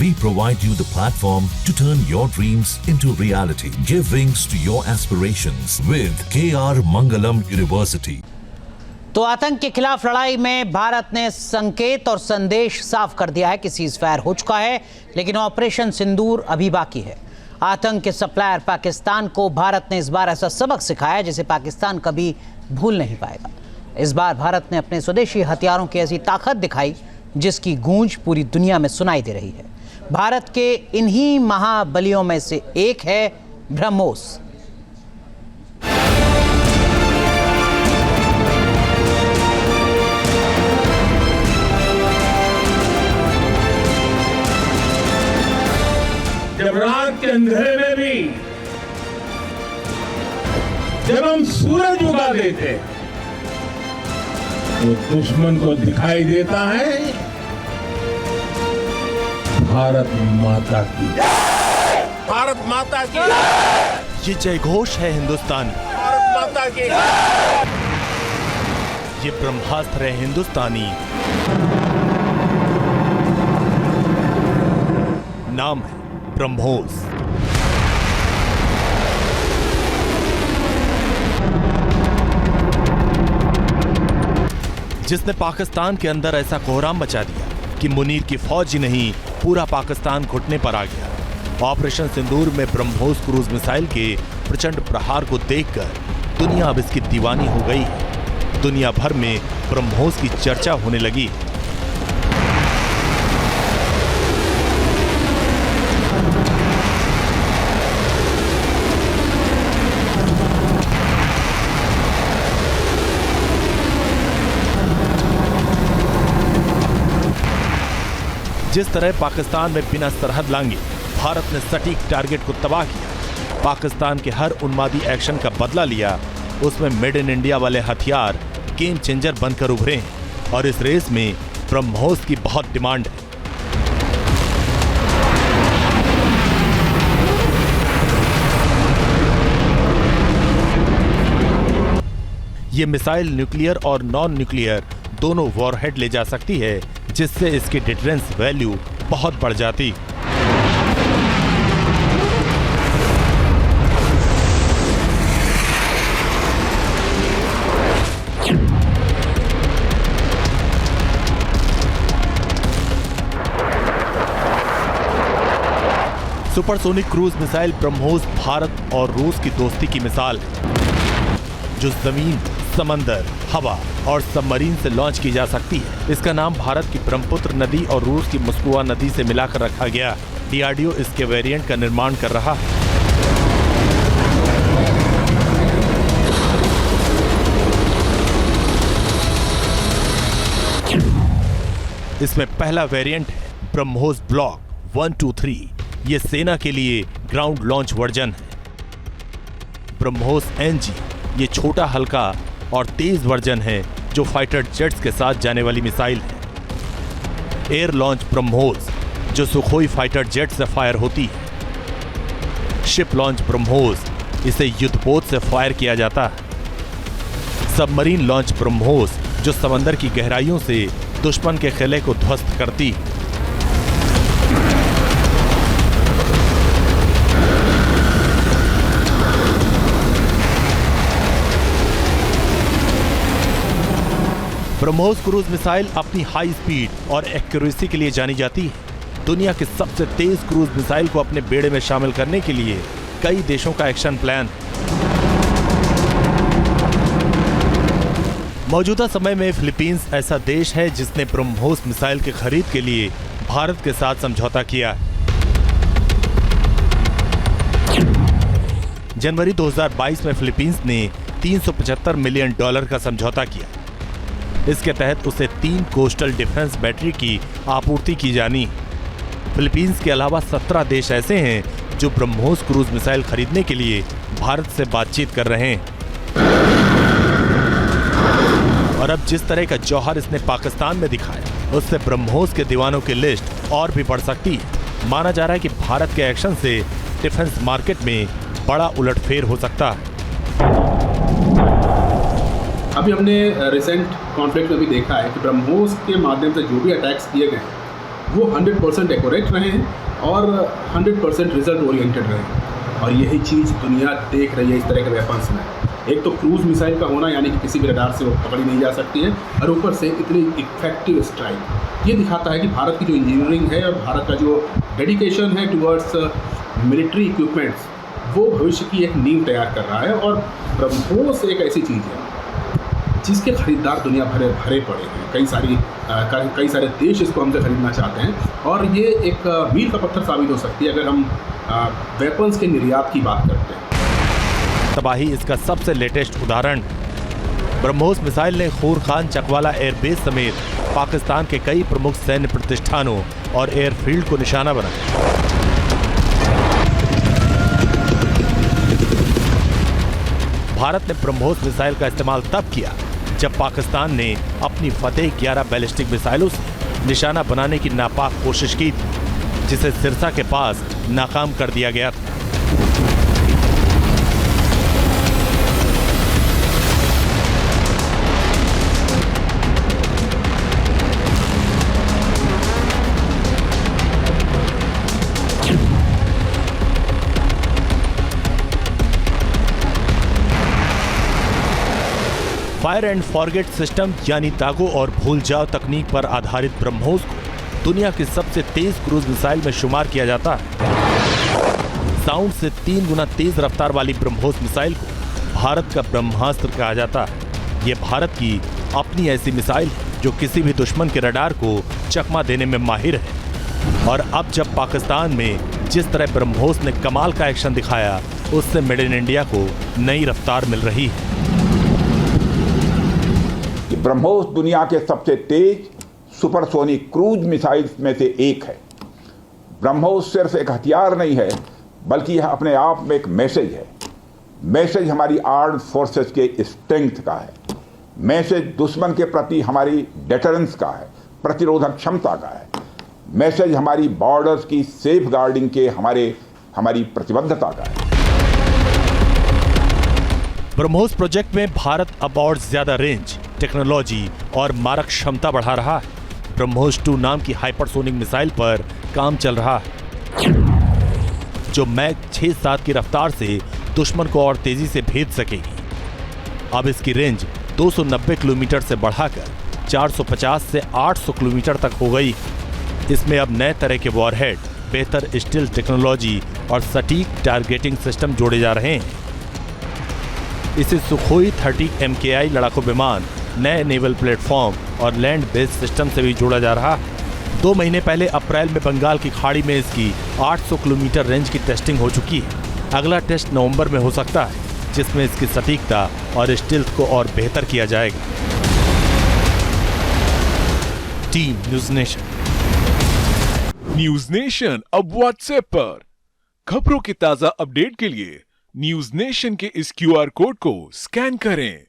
We provide you the platform to turn your dreams into reality. Give wings to your aspirations with KR Mangalam University. तो आतंक के खिलाफ लड़ाई में भारत ने संकेत और संदेश साफ कर दिया है कि सीजफायर हो चुका है, लेकिन ऑपरेशन सिंदूर अभी बाकी है। आतंक के सप्लायर पाकिस्तान को भारत ने इस बार ऐसा सबक सिखाया जिसे पाकिस्तान कभी भूल नहीं पाएगा। इस बार भारत ने अपने स्वदेशी हथियारों की ऐसी ताकत दिखाई जिसकी गूंज पूरी दुनिया में सुनाई दे रही है। भारत के इन्हीं महाबलियों में से एक है ब्रह्मोस। जब रात के अंधेरे में भी जब हम सूरज उगा देते तो दुश्मन को दिखाई देता है भारत माता की। भारत माता की ये जय घोष है हिंदुस्तानी। भारत माता की ये ब्रह्मास्त्र है हिंदुस्तानी। नाम है ब्रह्मोस। जिसने पाकिस्तान के अंदर ऐसा कोहराम मचा दिया कि मुनीर की फौज ही नहीं पूरा पाकिस्तान घुटने पर आ गया। ऑपरेशन सिंदूर में ब्रह्मोस क्रूज मिसाइल के प्रचंड प्रहार को देखकर दुनिया अब इसकी दीवानी हो गई है। दुनिया भर में ब्रह्मोस की चर्चा होने लगी। जिस तरह पाकिस्तान में बिना सरहद लांघे भारत ने सटीक टारगेट को तबाह किया, पाकिस्तान के हर उन्मादी एक्शन का बदला लिया, उसमें मेड इन इंडिया वाले हथियार गेम चेंजर बनकर उभरे हैं और इस रेस में ब्रह्मोस की बहुत डिमांड है। ये मिसाइल न्यूक्लियर और नॉन न्यूक्लियर दोनों वॉरहेड ले जा सकती है, जिससे इसकी डिफरेंस वैल्यू बहुत बढ़ जाती। Supersonic cruise missile BrahMos Bharat और रूस की दोस्ती की मिसाल है, जो जमीन, समंदर, हवा और सबमरीन से लॉन्च की जा सकती है। इसका नाम भारत की ब्रह्मपुत्र नदी और रूस की मुस्कुआ नदी से मिलाकर रखा गया। डीआरडीओ इसके वेरिएंट का निर्माण कर रहा है। इसमें पहला वेरिएंट है ब्रह्मोस ब्लॉक 123। ये सेना के लिए ग्राउंड लॉन्च वर्जन है। ब्रह्मोस एनजी ये छोटा, हल्का और तेज वर्जन है जो फाइटर जेट्स के साथ जाने वाली मिसाइल है। एयर लॉन्च ब्रह्मोस जो सुखोई फाइटर जेट से फायर होती है। शिप लॉन्च ब्रह्मोस, इसे युद्धपोत से फायर किया जाता है। सबमरीन लॉन्च ब्रह्मोस जो समंदर की गहराइयों से दुश्मन के किले को ध्वस्त करती है। ब्रह्मोस क्रूज मिसाइल अपनी हाई स्पीड और एक्यूरेसी के लिए जानी जाती है। दुनिया के सबसे तेज क्रूज मिसाइल को अपने बेड़े में शामिल करने के लिए कई देशों का एक्शन प्लान है। मौजूदा समय में फिलीपींस ऐसा देश है जिसने ब्रह्मोस मिसाइल की खरीद के लिए भारत के साथ समझौता किया है। जनवरी 2022 में फिलीपींस ने $375 मिलियन का समझौता किया। इसके तहत उसे 3 कोस्टल डिफेंस बैटरी की आपूर्ति की जानी। फिलीपींस के अलावा 17 देश ऐसे हैं जो ब्रह्मोस क्रूज मिसाइल खरीदने के लिए भारत से बातचीत कर रहे हैं। और अब जिस तरह का जौहर इसने पाकिस्तान में दिखाया, उससे ब्रह्मोस के दीवानों की लिस्ट और भी बढ़ सकती है। माना जा रहा है कि भारत के एक्शन से डिफेंस मार्केट में बड़ा उलटफेर हो सकता है। अभी हमने रिसेंट कॉन्फ्लिक्ट में भी देखा है कि ब्रह्मोस के माध्यम से जो भी अटैक्स किए गए वो 100% एक्यूरेट रहे हैं और 100% रिजल्ट ओरिएंटेड रहे हैं। और यही चीज़ दुनिया देख रही है इस तरह के वेपन्स में। एक तो क्रूज मिसाइल का होना, यानी कि किसी भी रडार से वो पकड़ी नहीं जा सकती है, और ऊपर से इतनी इफेक्टिव स्ट्राइक। ये दिखाता है कि भारत की जो इंजीनियरिंग है और भारत का जो डेडिकेशन है टुवर्ड्स मिलिट्री इक्विपमेंट्स, वो भविष्य की एक नींव तैयार कर रहा है। और ब्रह्मोस एक ऐसी चीज़ है जिसके खरीदार दुनिया भरे पड़े हैं। कई सारे देश इसको हमसे खरीदना चाहते हैं, और ये एक मील का पत्थर साबित हो सकती है अगर हम वेपन्स के निर्यात की बात करते हैं। तबाही इसका सबसे लेटेस्ट उदाहरण। ब्रह्मोस मिसाइल ने खूर खान चकवाला एयरबेस समेत पाकिस्तान के कई प्रमुख सैन्य प्रतिष्ठानों और एयरफील्ड को निशाना बनाया। भारत ने ब्रह्मोस मिसाइल का इस्तेमाल तब किया जब पाकिस्तान ने अपनी फतेह 11 बैलिस्टिक मिसाइलों से निशाना बनाने की नापाक कोशिश की थी, जिसे सिरसा के पास नाकाम कर दिया गया था। फायर एंड फॉरगेट सिस्टम यानी दागो और भूल जाओ तकनीक पर आधारित ब्रह्मोस को दुनिया की सबसे तेज क्रूज मिसाइल में शुमार किया जाता है। साउंड से 3 गुना तेज रफ्तार वाली ब्रह्मोस मिसाइल को भारत का ब्रह्मास्त्र कहा जाता है। ये भारत की अपनी ऐसी मिसाइल है जो किसी भी दुश्मन के रडार को चकमा देने में माहिर है। और अब जब पाकिस्तान में जिस तरह ब्रह्मोस ने कमाल का एक्शन दिखाया, उससे मेड इन इंडिया को नई रफ्तार मिल रही है। ब्रह्मोस दुनिया के सबसे तेज सुपरसोनिक क्रूज मिसाइल्स में से एक है। ब्रह्मोस सिर्फ एक हथियार नहीं है, बल्कि यह अपने आप में एक मैसेज है। मैसेज हमारी आर्म्ड फोर्सेस के स्ट्रेंथ का है। मैसेज दुश्मन के प्रति हमारी डेटरेंस का है, प्रतिरोधक क्षमता का है। मैसेज हमारी बॉर्डर्स की सेफ गार्डिंग के हमारी प्रतिबद्धता का है। ब्रह्मोस प्रोजेक्ट में भारत अब और ज्यादा रेंज, टेक्नोलॉजी और मारक क्षमता बढ़ा रहा है। ब्रह्मोस 2 नाम की हाइपरसोनिक मिसाइल पर काम चल रहा है, जो मैक 6-7 की रफ्तार से दुश्मन को और तेजी से भेज सकेगी। अब इसकी रेंज 290 किलोमीटर से बढ़ाकर 450 से 800 किलोमीटर तक हो गई। इसमें अब नए तरह के वॉरहेड, बेहतर स्टील टेक्नोलॉजी और सटीक टारगेटिंग सिस्टम जोड़े जा रहे हैं। इसे सुखोई 30 MKI लड़ाकू विमान, नए नेवल प्लेटफॉर्म और लैंड बेस्ड सिस्टम से भी जोड़ा जा रहा है। 2 महीने पहले अप्रैल में बंगाल की खाड़ी में इसकी 800 किलोमीटर रेंज की टेस्टिंग हो चुकी है। अगला टेस्ट नवंबर में हो सकता है, जिसमें इसकी सटीकता और स्टील्थ को और बेहतर किया जाएगा। Team news nation. News nation अब व्हाट्सएप पर खबरों के ताजा अपडेट के लिए न्यूज़ नेशन के इस QR कोड को स्कैन करें।